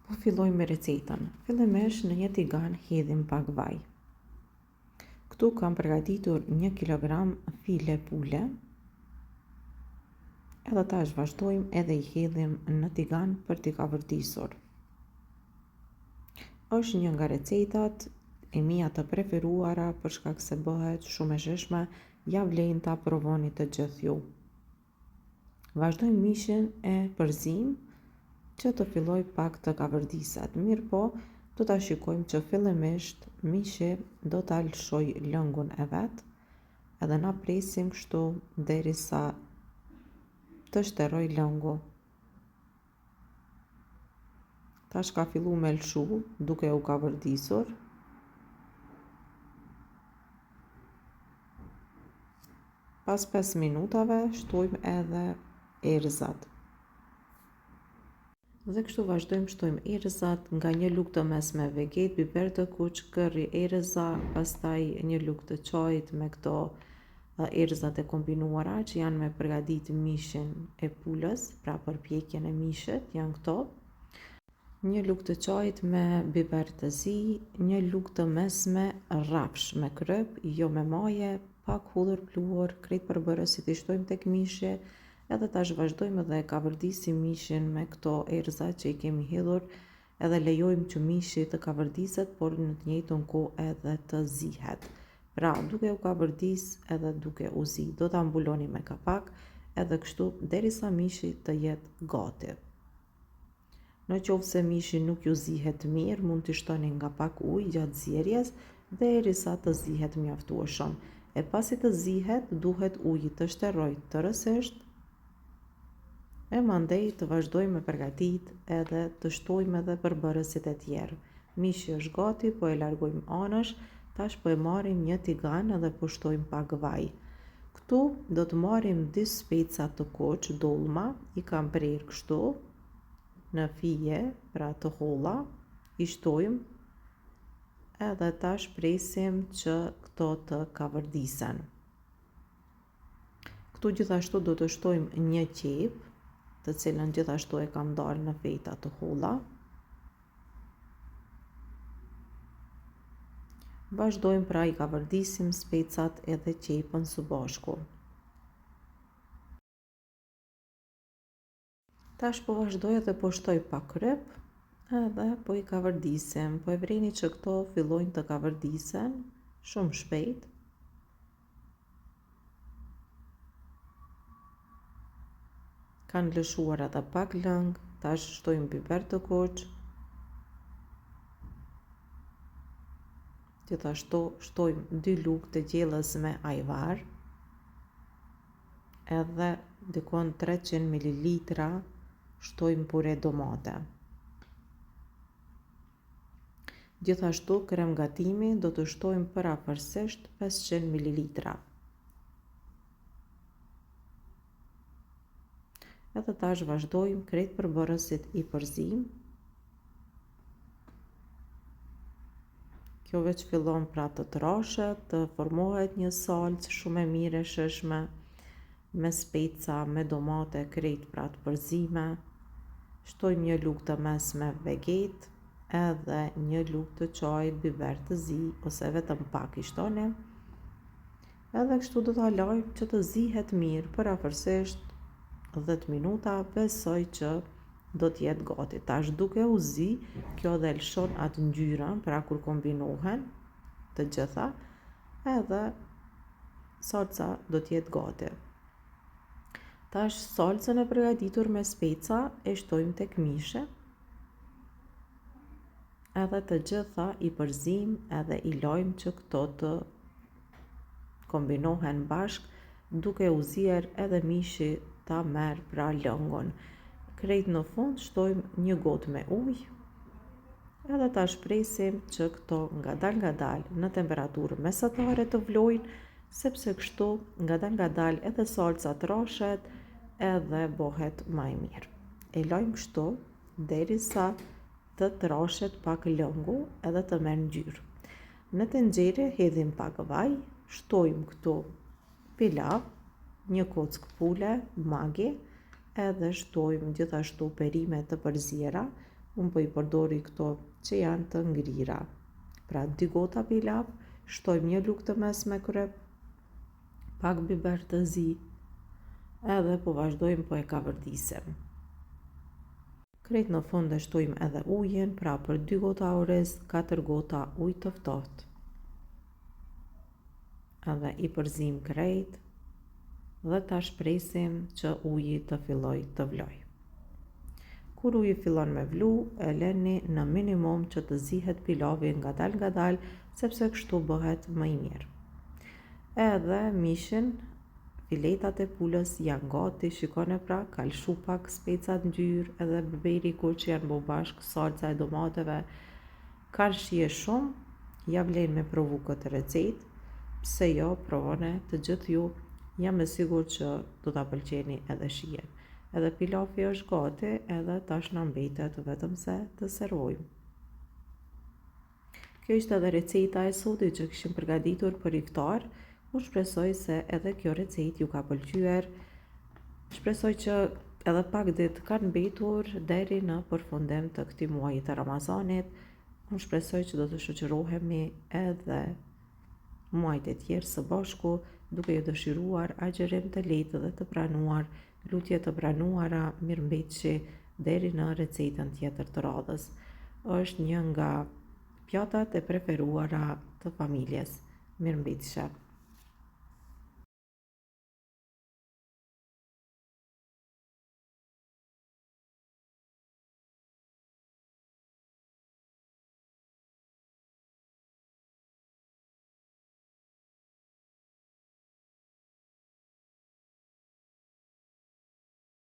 Po filloj me recetën. Fillimisht në një tigan hedhim pak vaj. Këtu kam përgatitur 1 kg file pule. Edhe tash vazhdojmë edhe i hedhim në tigan për t'i kavërdisur. Është një nga recetat e mia të preferuara për shkak se bëhet shumë e shijshme, ja vlen ta provoni të gjithë ju. Vazhdojmë mishin e përzim që të filloj pak të kavërdiset. Mirë po, do ta shikojmë që fillimisht mishi do ta lëshoj lëngun e vet, edhe na presim kështu derisa të shteroj lëngu. Tash ka fillu me lshu duke u kavërdisur. Pas 5 minutave shtojmë edhe erëzat. Dhe kështu vazhdojmë shtojmë erëzat, nga një lugë të mesme veget, biber të kuq, curry, erëza, pastaj një lugë të çajit me këto erëzat e kombinuara që janë me përgatit mishin e pulës, pra përpjekjen e mishit janë këto. Një lugë të çajit me biber të zi, një lugë të mesme rrapsh me kryp, jo me maje, pak hudhër pluhur, krejt përbërësit i shtojmë tek mishi. Edhe tash vazhdojmë dhe kavërdisim mishin me këto erëza që i kemi hedhur, edhe lejojmë që mishi të kavërdiset, por në të njëjtën kohë edhe të zihet. Pra, duke u kavërdis edhe duke u zi, do ta mbuloni me kapak, edhe kështu derisa mishi të jetë gati. Në qoftë se mishi nuk ju zihet mirë, mund t'i shtoni nga pak ujë gjatë zierjes derisa të zihet mjaftueshëm. E pasi të zihet, duhet uji të shteroj tërësisht. E mandej të vazhdojmë me përgatit edhe të shtojmë edhe përbërësit e tjerë. Mishi është gati, po e largojmë anësh, tash po e marrim një tigan edhe po shtojmë pak vaj. Këtu do të marrim 2 speca të kuq, dolma, i kam prerë kështu në fije, pra të holla, i shtojmë edhe tash presim që këto të kavërdisen. Këtu gjithashtu do të shtojmë një qep, të cilën gjithashtu e kam dalë në fejta të holla. Vazhdojmë pra i kavërdisim specat edhe qepën së bashku. Tash po vazhdoj edhe po shtoj pak kryp, edhe po i kavërdisim. Po e vreni që këto fillojnë të kavërdisen shumë shpejt. Kanë lëshuar edhe pak lëng, tash shtojmë biber të kuq. Gjithashtu shtojmë 2 lugë të gjellës me ajvar, edhe dikon 300 ml shtojmë pure domate. Gjithashtu krem gatimi do të shtojmë parafërsisht 500 ml. Edhe tash vazhdojmë krejt përbërësit i përzim. Kjo veç fillon pra të trashet, të formohet një salcë shumë e mirë e shijshme, me speca, me domate, krejt pra të përzime. Shtojmë një lugë të mesme veget, edhe një lugë të çajit biber të zi, ose vetëm pak i shtoni. Edhe kështu do ta lajmë që të zihet mirë, parafërsisht 10 minuta, besoj që do t'jetë gati. Tash duke u zi, kjo dhe lëshon atë ngjyrën, pra kur kombinohen të gjitha, edhe salca do t'jetë gati. Tash salcën e përgatitur me speca e shtojmë tek mishi, edhe të gjitha i përzim edhe i lajmë që këto të kombinohen bashk, duke u zier edhe mishi ta merr pra lëngun. Krejt në fund shtojmë një gotë me ujë, edhe ta shpresim që këto ngadal në temperaturë mesatare të vlojnë, sepse kështu ngadal edhe salca trashet edhe bëhet më e mirë. E lajmë kështu derisa të trashet pak lëngu edhe të merr ngjyrë. Në tenxhere hedhim pak vaj, shtojmë këtu pilav, një kockë pule, magi, edhe shtojmë gjithashtu perime të përziera, unë po i përdori këto që janë të ngrira. Pra 2 gota pilav, shtojmë 1 lugë të mesme kryp, pak biber të zi, edhe po vazhdojmë po e kavërdisim. Krejt në fund e shtojmë edhe ujin, pra për 2 gota oriz, 4 gota ujë të ftohtë. Edhe i përzim krejt dhe ta shpresim që uji të filloj të vloj. Kur uji fillon me vlu, e leni në minimum që të zihet pilavi ngadal, sepse kështu bëhet më i mirë. Edhe mishin, filetat e pulës janë gati, shikone pra, ka lshu pak specat ndyrë, edhe biberi kur që janë bo bashkë, salca e domateve, kanë shije shumë, ja vlen me provu këtë recet, pse jo, provone të gjithë ju, jam e sigur që do ta pëlqeni edhe shijen. Edhe pilafi është gati, edhe tash na mbetet vetëm se të servojmë. Kjo ishte edhe receta e sotit që kishim përgatitur për iftar. Unë shpresoj se edhe kjo recet ju ka pëlqyer. Shpresoj që edhe pak ditë kanë mbetur deri në përfundim të këtij muaji të Ramazanit. Unë shpresoj që do të shoqërohemi edhe muajt e tjerë së bashku, duke ju dëshiruar agjerim të lehtë dhe të pranuar, lutje të pranuara, mirëmbëjtje deri në recetën tjetër të radhës. Është një nga pjatat e preferuara të familjes. Mirëmbëjtje.